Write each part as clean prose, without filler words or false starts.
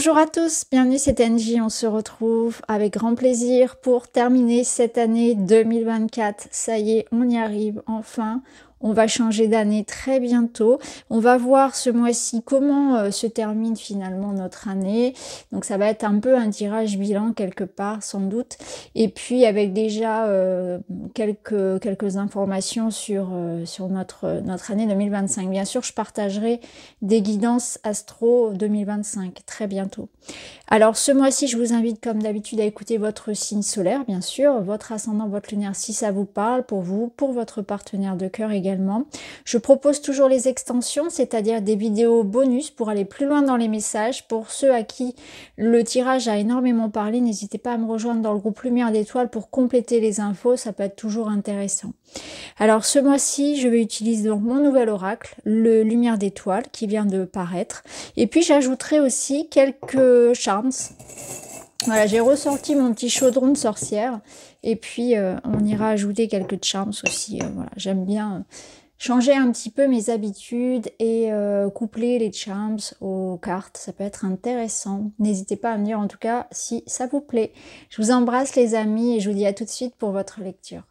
Bonjour à tous, bienvenue, c'est Angie, on se retrouve avec grand plaisir pour terminer cette année 2024. Ça y est, on y arrive enfin. On va changer d'année très bientôt. On va voir ce mois-ci comment se termine finalement notre année. Donc ça va être un peu un tirage bilan quelque part sans doute. Et puis avec déjà quelques informations sur notre année 2025. Bien sûr, je partagerai des guidances astro 2025 très bientôt. Alors ce mois-ci, je vous invite comme d'habitude à écouter votre signe solaire, bien sûr, votre ascendant, votre lunaire si ça vous parle, pour vous, pour votre partenaire de cœur également. Je propose toujours les extensions, c'est-à-dire des vidéos bonus pour aller plus loin dans les messages. Pour ceux à qui le tirage a énormément parlé, n'hésitez pas à me rejoindre dans le groupe Lumière d'étoiles pour compléter les infos, ça peut être toujours intéressant. Alors ce mois-ci, je vais utiliser donc mon nouvel oracle, le Lumière d'étoiles, qui vient de paraître. Et puis j'ajouterai aussi quelques charms. Voilà, j'ai ressorti mon petit chaudron de sorcière. Et puis on ira ajouter quelques charms aussi. Voilà, j'aime bien changer un petit peu mes habitudes et coupler les charms aux cartes. Ça peut être intéressant. N'hésitez pas à me dire en tout cas si ça vous plaît. Je vous embrasse les amis et je vous dis à tout de suite pour votre lecture.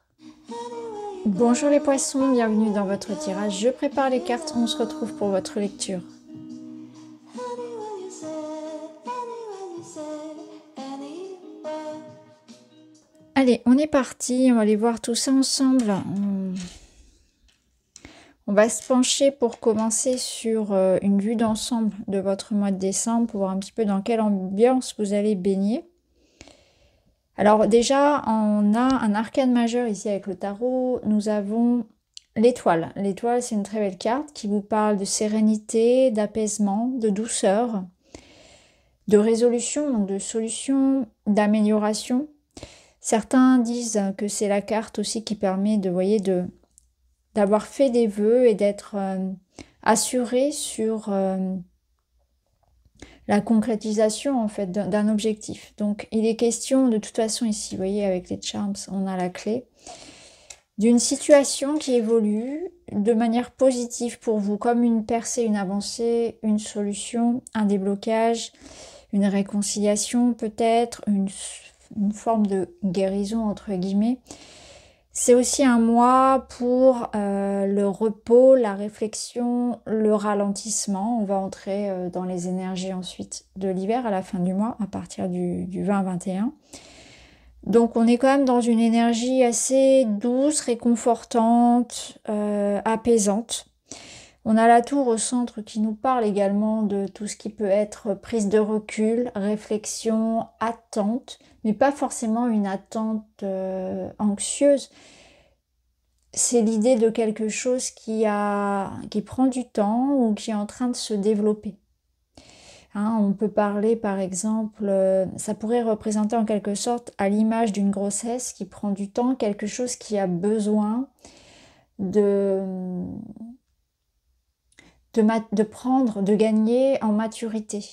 Bonjour les poissons, bienvenue dans votre tirage. Je prépare les cartes, on se retrouve pour votre lecture. Allez, on est parti, on va aller voir tout ça ensemble. On va se pencher pour commencer sur une vue d'ensemble de votre mois de décembre pour voir un petit peu dans quelle ambiance vous allez baigner. Alors déjà, on a un arcane majeur ici avec le tarot. Nous avons l'étoile. L'étoile, c'est une très belle carte qui vous parle de sérénité, d'apaisement, de douceur, de résolution, donc de solution, d'amélioration. Certains disent que c'est la carte aussi qui permet de, voyez, d'avoir fait des vœux et d'être assuré sur la concrétisation en fait d'un objectif. Donc il est question de toute façon ici, vous voyez avec les charms, on a la clé, d'une situation qui évolue de manière positive pour vous, comme une percée, une avancée, une solution, un déblocage, une réconciliation peut-être, une forme de guérison entre guillemets. C'est aussi un mois pour le repos, la réflexion, le ralentissement. On va entrer dans les énergies ensuite de l'hiver à la fin du mois, à partir du 20-21. Donc on est quand même dans une énergie assez douce, réconfortante, apaisante. On a la tour au centre qui nous parle également de tout ce qui peut être prise de recul, réflexion, attente, mais pas forcément une attente anxieuse. C'est l'idée de quelque chose qui prend du temps ou qui est en train de se développer. Hein, on peut parler par exemple, ça pourrait représenter en quelque sorte à l'image d'une grossesse qui prend du temps, quelque chose qui a besoin de prendre, de gagner en maturité.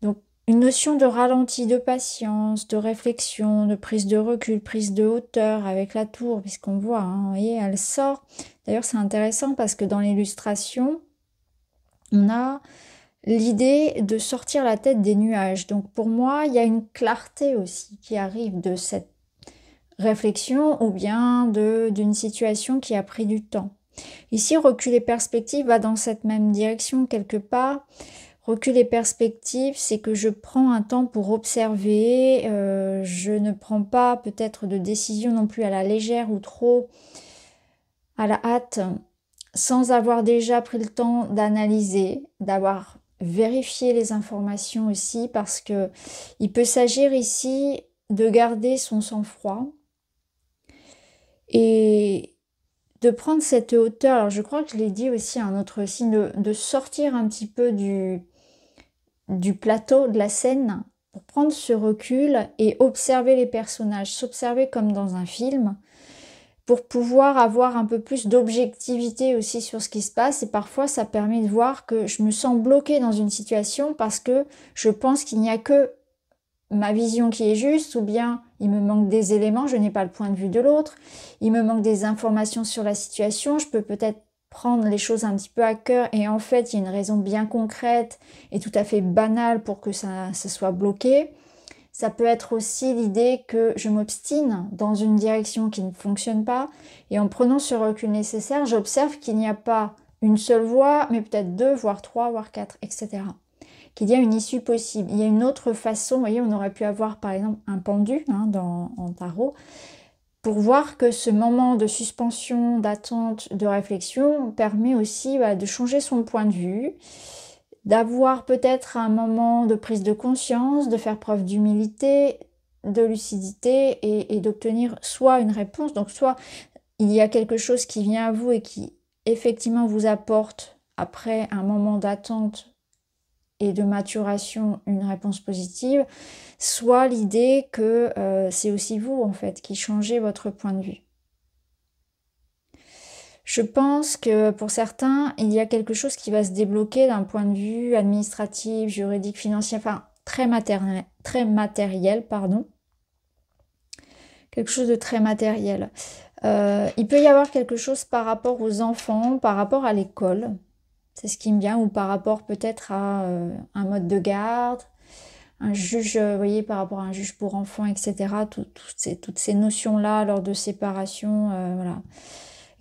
Donc une notion de ralenti, de patience, de réflexion, de prise de recul, prise de hauteur avec la tour, puisqu'on voit, hein, vous voyez, elle sort. D'ailleurs c'est intéressant parce que dans l'illustration, on a l'idée de sortir la tête des nuages. Donc pour moi, il y a une clarté aussi qui arrive de cette réflexion ou bien d'une situation qui a pris du temps. Ici, recul et perspective va dans cette même direction quelque part. Recul et perspective, c'est que je prends un temps pour observer, je ne prends pas peut-être de décision non plus à la légère ou trop à la hâte, sans avoir déjà pris le temps d'analyser, d'avoir vérifié les informations aussi, parce que il peut s'agir ici de garder son sang-froid et de prendre cette hauteur. Alors je crois que je l'ai dit aussi à un autre signe, de sortir un petit peu du plateau, de la scène, pour prendre ce recul et observer les personnages, s'observer comme dans un film, pour pouvoir avoir un peu plus d'objectivité aussi sur ce qui se passe. Et parfois, ça permet de voir que je me sens bloquée dans une situation parce que je pense qu'il n'y a que ma vision qui est juste, ou bien il me manque des éléments, je n'ai pas le point de vue de l'autre, il me manque des informations sur la situation, je peux peut-être prendre les choses un petit peu à cœur et en fait il y a une raison bien concrète et tout à fait banale pour que ça soit bloqué. Ça peut être aussi l'idée que je m'obstine dans une direction qui ne fonctionne pas et en prenant ce recul nécessaire, j'observe qu'il n'y a pas une seule voie, mais peut-être 2, voire 3, voire 4, etc. Qu'il y a une issue possible. Il y a une autre façon, vous voyez, on aurait pu avoir par exemple un pendu en tarot, pour voir que ce moment de suspension, d'attente, de réflexion permet aussi de changer son point de vue, d'avoir peut-être un moment de prise de conscience, de faire preuve d'humilité, de lucidité et d'obtenir soit une réponse, donc soit il y a quelque chose qui vient à vous et qui effectivement vous apporte après un moment d'attente et de maturation une réponse positive, soit l'idée que c'est aussi vous en fait qui changez votre point de vue. Je pense que pour certains, il y a quelque chose qui va se débloquer d'un point de vue administratif, juridique, financier, enfin très matériel, pardon. Quelque chose de très matériel. Il peut y avoir quelque chose par rapport aux enfants, par rapport à l'école. C'est ce qui me vient, ou par rapport peut-être à un mode de garde, un juge, vous voyez, par rapport à un juge pour enfants, etc. Toutes ces notions-là lors de séparation, voilà,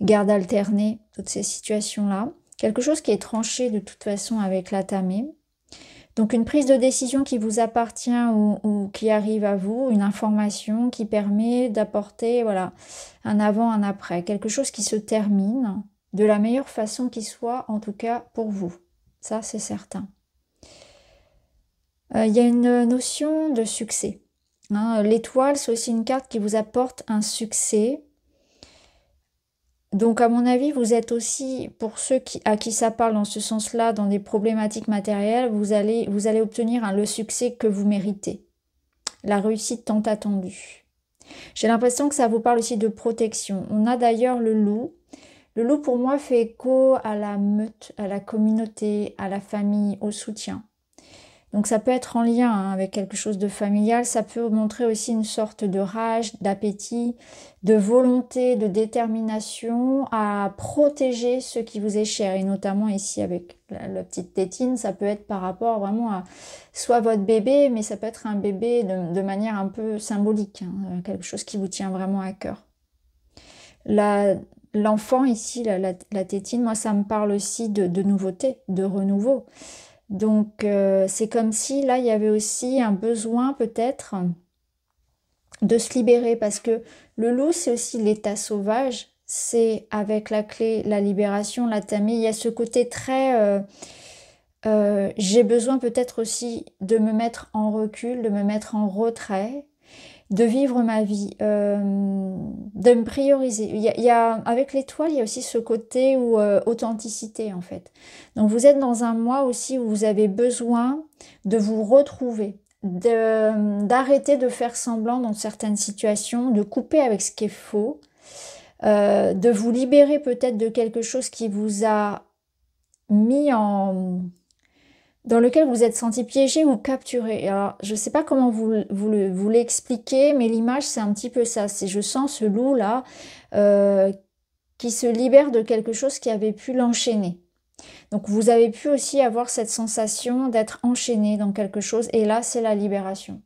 garde alternée, toutes ces situations-là. Quelque chose qui est tranché de toute façon avec la tamée. Donc une prise de décision qui vous appartient ou qui arrive à vous, une information qui permet d'apporter voilà, un avant, un après. Quelque chose qui se termine de la meilleure façon qui soit, en tout cas pour vous. Ça, c'est certain. Il y a une notion de succès. L'étoile, c'est aussi une carte qui vous apporte un succès. Donc, à mon avis, vous êtes aussi, pour ceux à qui ça parle dans ce sens-là, dans des problématiques matérielles, vous allez obtenir le succès que vous méritez. La réussite tant attendue. J'ai l'impression que ça vous parle aussi de protection. On a d'ailleurs le loup. Le loup, pour moi, fait écho à la meute, à la communauté, à la famille, au soutien. Donc ça peut être en lien avec quelque chose de familial, ça peut montrer aussi une sorte de rage, d'appétit, de volonté, de détermination à protéger ce qui vous est cher. Et notamment ici avec la petite tétine, ça peut être par rapport vraiment à soit votre bébé, mais ça peut être un bébé de manière un peu symbolique, quelque chose qui vous tient vraiment à cœur. L'enfant ici, la tétine, moi ça me parle aussi de nouveauté, de renouveau. Donc c'est comme si là il y avait aussi un besoin peut-être de se libérer parce que le loup c'est aussi l'état sauvage, c'est avec la clé, la libération, la tamée, il y a ce côté très j'ai besoin peut-être aussi de me mettre en recul, de me mettre en retrait, de vivre ma vie, de me prioriser. Avec l'étoile, il y a aussi ce côté où authenticité en fait. Donc vous êtes dans un mois aussi où vous avez besoin de vous retrouver, d'arrêter de faire semblant dans certaines situations, de couper avec ce qui est faux, de vous libérer peut-être de quelque chose qui vous a mis dans lequel vous êtes senti piégé ou capturé. Alors, je ne sais pas comment vous l'expliquer, mais l'image, c'est un petit peu ça. C'est je sens ce loup-là qui se libère de quelque chose qui avait pu l'enchaîner. Donc, vous avez pu aussi avoir cette sensation d'être enchaîné dans quelque chose, et là, c'est la libération.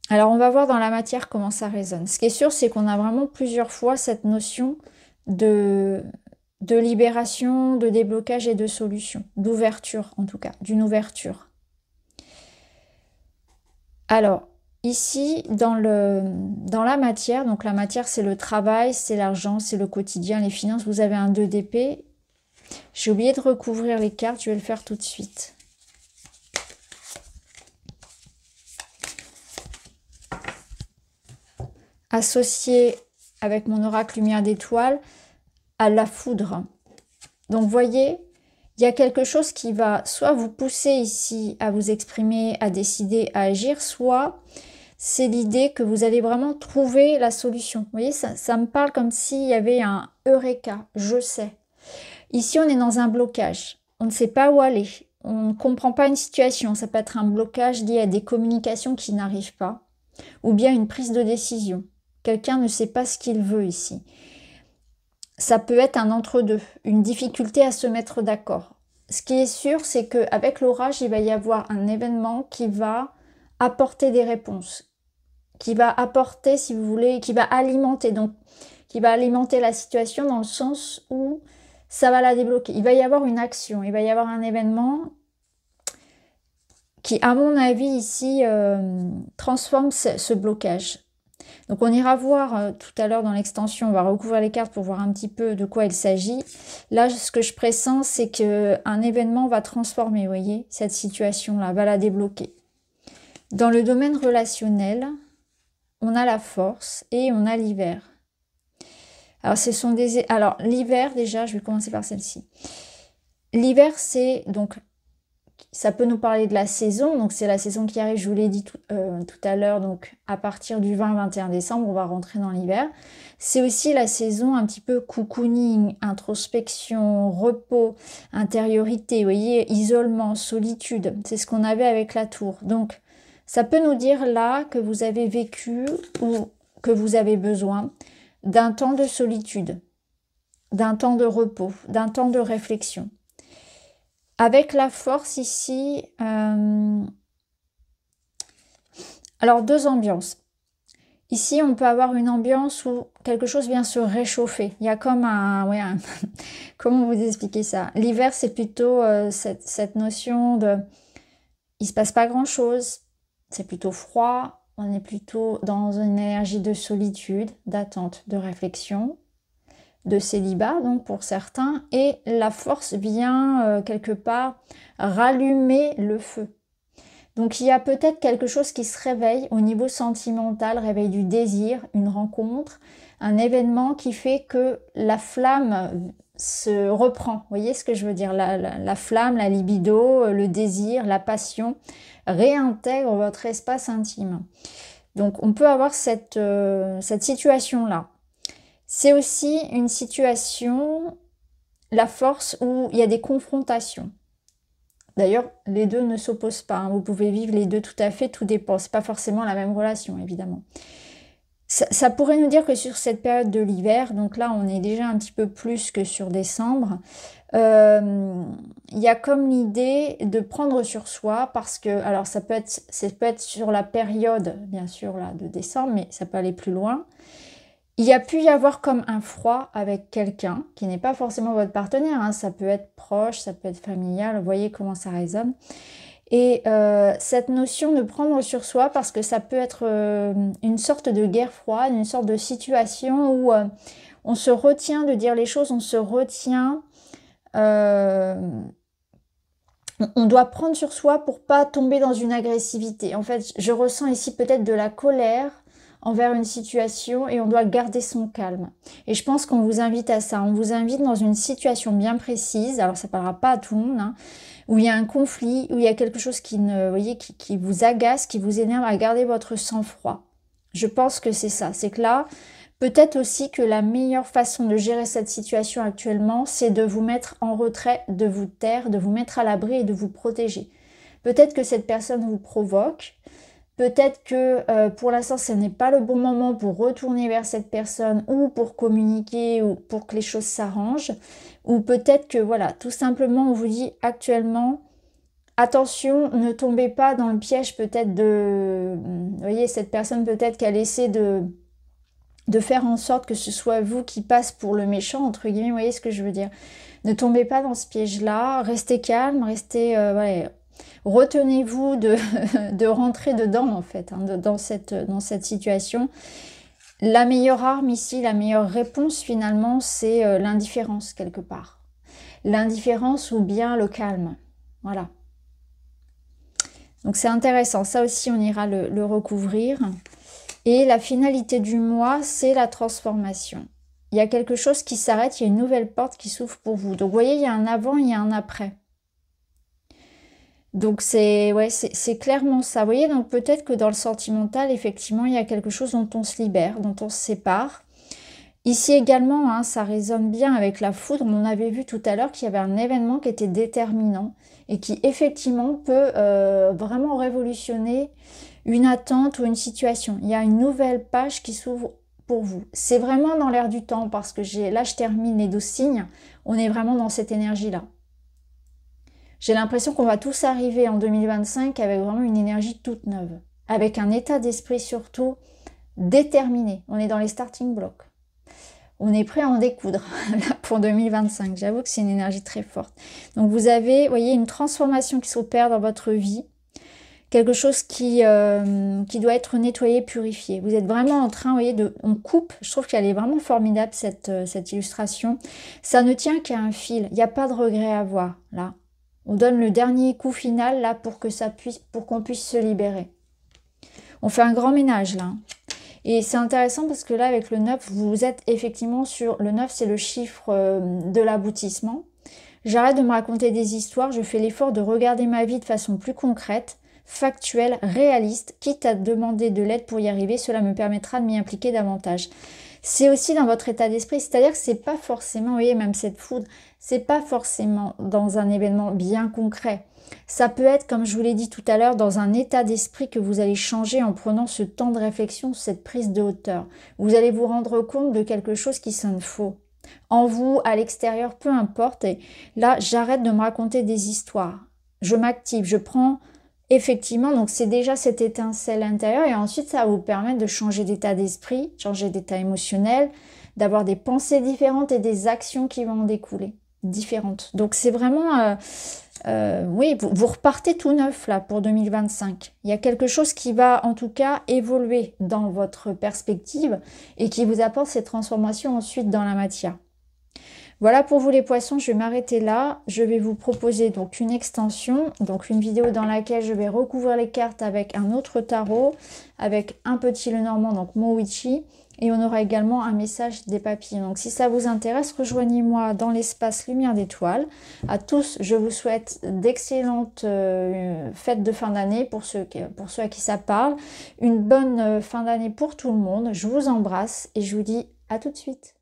Alors, on va voir dans la matière comment ça résonne. Ce qui est sûr, c'est qu'on a vraiment plusieurs fois cette notion de libération, de déblocage et de solution, d'ouverture en tout cas, d'une ouverture. Alors, ici, dans la matière, donc la matière c'est le travail, c'est l'argent, c'est le quotidien, les finances, vous avez un 2 d'épée. J'ai oublié de recouvrir les cartes, je vais le faire tout de suite. Associé avec mon oracle lumière d'étoile, à la foudre. Donc, vous voyez, il y a quelque chose qui va soit vous pousser ici à vous exprimer, à décider, à agir, soit c'est l'idée que vous allez vraiment trouver la solution. Vous voyez, ça me parle comme s'il y avait un eureka, je sais. Ici, on est dans un blocage. On ne sait pas où aller. On ne comprend pas une situation. Ça peut être un blocage lié à des communications qui n'arrivent pas, ou bien une prise de décision. Quelqu'un ne sait pas ce qu'il veut ici. ça peut être un entre-deux, une difficulté à se mettre d'accord. Ce qui est sûr, c'est qu'avec l'orage, il va y avoir un événement qui va apporter des réponses, qui va apporter, si vous voulez, qui va alimenter, donc qui va alimenter la situation dans le sens où ça va la débloquer. Il va y avoir une action, il va y avoir un événement qui, à mon avis, ici, transforme ce blocage. Donc on ira voir tout à l'heure dans l'extension, on va recouvrir les cartes pour voir un petit peu de quoi il s'agit. Là, ce que je pressens, c'est qu'un événement va transformer, vous voyez, cette situation-là, va la débloquer. Dans le domaine relationnel, on a la force et on a l'hiver. Alors, Alors l'hiver, déjà, je vais commencer par celle-ci. L'hiver, c'est donc... Ça peut nous parler de la saison, donc c'est la saison qui arrive, je vous l'ai dit tout à l'heure, donc à partir du 20-21 décembre, on va rentrer dans l'hiver. C'est aussi la saison un petit peu cocooning, introspection, repos, intériorité, vous voyez, isolement, solitude. C'est ce qu'on avait avec la tour. Donc, ça peut nous dire là que vous avez vécu ou que vous avez besoin d'un temps de solitude, d'un temps de repos, d'un temps de réflexion. Avec la force ici, alors deux ambiances. Ici, on peut avoir une ambiance où quelque chose vient se réchauffer. Il y a comme comment vous expliquer ça? L'hiver, c'est plutôt cette notion de... Il se passe pas grand-chose, c'est plutôt froid, on est plutôt dans une énergie de solitude, d'attente, de réflexion, de célibat, donc pour certains, et la force vient quelque part rallumer le feu. Donc il y a peut-être quelque chose qui se réveille au niveau sentimental, réveil du désir, une rencontre, un événement qui fait que la flamme se reprend. Vous voyez ce que je veux dire? La flamme, la libido, le désir, la passion réintègre votre espace intime. Donc on peut avoir cette situation-là. C'est aussi une situation, la force, où il y a des confrontations. D'ailleurs, les deux ne s'opposent pas. Hein. Vous pouvez vivre les deux tout à fait, tout dépend. C'est pas forcément la même relation, évidemment. Ça pourrait nous dire que sur cette période de l'hiver, donc là, on est déjà un petit peu plus que sur décembre, il y a comme l'idée de prendre sur soi parce que, alors ça peut être sur la période, bien sûr, là, de décembre, mais ça peut aller plus loin. Il y a pu y avoir comme un froid avec quelqu'un qui n'est pas forcément votre partenaire, hein. Ça peut être proche, ça peut être familial, vous voyez comment ça résonne. Et cette notion de prendre sur soi, parce que ça peut être une sorte de guerre froide, une sorte de situation où on se retient de dire les choses, on se retient, on doit prendre sur soi pour pas tomber dans une agressivité. En fait, je ressens ici peut-être de la colère envers une situation et on doit garder son calme. Et je pense qu'on vous invite à ça. On vous invite dans une situation bien précise, alors ça ne parlera pas à tout le monde, hein, où il y a un conflit, où il y a quelque chose qui vous agace, qui vous énerve, à garder votre sang-froid. Je pense que c'est ça. C'est que là, peut-être aussi que la meilleure façon de gérer cette situation actuellement, c'est de vous mettre en retrait, de vous taire, de vous mettre à l'abri et de vous protéger. Peut-être que cette personne vous provoque. Peut-être que pour l'instant, ce n'est pas le bon moment pour retourner vers cette personne ou pour communiquer ou pour que les choses s'arrangent. Ou peut-être que, voilà, tout simplement, on vous dit actuellement, attention, ne tombez pas dans le piège peut-être de... Vous voyez, cette personne peut-être qu'elle essaie de faire en sorte que ce soit vous qui passe pour le méchant, entre guillemets, vous voyez ce que je veux dire. Ne tombez pas dans ce piège-là, restez calme, restez... voilà, retenez-vous de rentrer dedans, en fait, hein, dans cette situation. La meilleure arme ici, la meilleure réponse, finalement, c'est l'indifférence, quelque part. L'indifférence ou bien le calme. Voilà. Donc, c'est intéressant. Ça aussi, on ira le recouvrir. Et la finalité du mois, c'est la transformation. Il y a quelque chose qui s'arrête, il y a une nouvelle porte qui s'ouvre pour vous. Donc, vous voyez, il y a un avant, il y a un après. Donc c'est clairement ça. Vous voyez, donc peut-être que dans le sentimental, effectivement, il y a quelque chose dont on se libère, dont on se sépare. Ici également, hein, ça résonne bien avec la foudre. On avait vu tout à l'heure qu'il y avait un événement qui était déterminant et qui effectivement peut vraiment révolutionner une attente ou une situation. Il y a une nouvelle page qui s'ouvre pour vous. C'est vraiment dans l'air du temps parce que là, je termine les 12 signes. On est vraiment dans cette énergie-là. J'ai l'impression qu'on va tous arriver en 2025 avec vraiment une énergie toute neuve. Avec un état d'esprit surtout déterminé. On est dans les starting blocks. On est prêt à en découdre là, pour 2025. J'avoue que c'est une énergie très forte. Donc vous avez, vous voyez, une transformation qui s'opère dans votre vie. Quelque chose qui doit être nettoyé, purifié. Vous êtes vraiment en train, vous voyez, on coupe. Je trouve qu'elle est vraiment formidable, cette illustration. Ça ne tient qu'à un fil. Il n'y a pas de regret à avoir, là. On donne le dernier coup final, là, pour qu'on puisse se libérer. On fait un grand ménage, là. Et c'est intéressant parce que là, avec le 9, vous êtes effectivement sur... Le 9, c'est le chiffre de l'aboutissement. J'arrête de me raconter des histoires. Je fais l'effort de regarder ma vie de façon plus concrète, factuelle, réaliste, quitte à demander de l'aide pour y arriver. Cela me permettra de m'y impliquer davantage. C'est aussi dans votre état d'esprit. C'est-à-dire que c'est pas forcément, vous voyez, même cette foudre, c'est pas forcément dans un événement bien concret. Ça peut être, comme je vous l'ai dit tout à l'heure, dans un état d'esprit que vous allez changer en prenant ce temps de réflexion, cette prise de hauteur. Vous allez vous rendre compte de quelque chose qui sonne faux. En vous, à l'extérieur, peu importe. Et là, j'arrête de me raconter des histoires. Je m'active, je prends effectivement, donc c'est déjà cette étincelle intérieure. Et ensuite, ça va vous permettre de changer d'état d'esprit, changer d'état émotionnel, d'avoir des pensées différentes et des actions qui vont en découler différentes. Donc c'est vraiment... oui, vous repartez tout neuf là pour 2025. Il y a quelque chose qui va en tout cas évoluer dans votre perspective et qui vous apporte cette transformation ensuite dans la matière. Voilà pour vous les poissons, je vais m'arrêter là. Je vais vous proposer donc une extension, donc une vidéo dans laquelle je vais recouvrir les cartes avec un autre tarot, avec un petit Lenormand, donc Mowichi. Et on aura également un message des papillons. Donc si ça vous intéresse, rejoignez-moi dans l'espace Lumière d'étoiles. À tous, je vous souhaite d'excellentes fêtes de fin d'année pour ceux à qui ça parle. Une bonne fin d'année pour tout le monde. Je vous embrasse et je vous dis à tout de suite.